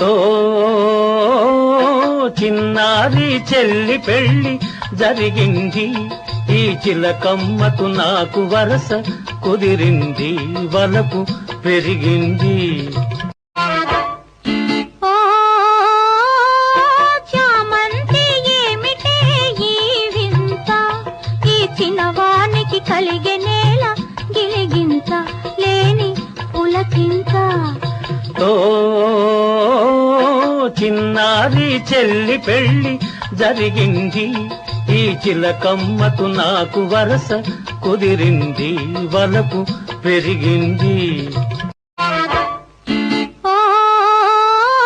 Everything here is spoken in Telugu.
ఓ చిన్నారి చెల్లి పెళ్లి జరిగింది, ఈ చిలకమ్మకు నాకు వరస కుదిరింది, వలపు పెరిగింది. చామంతి ఏమిటే ఈ వింత, ఈ చిన్నవానికి కలిగే నేల గిలిగింత లేని పులకింత. ఓ చిన్నారి చెల్లి పెళ్లి జరిగింది, ఈ చిలకమ్మకు నాకు వరస కుదిరింది, వలపు పెరిగింది.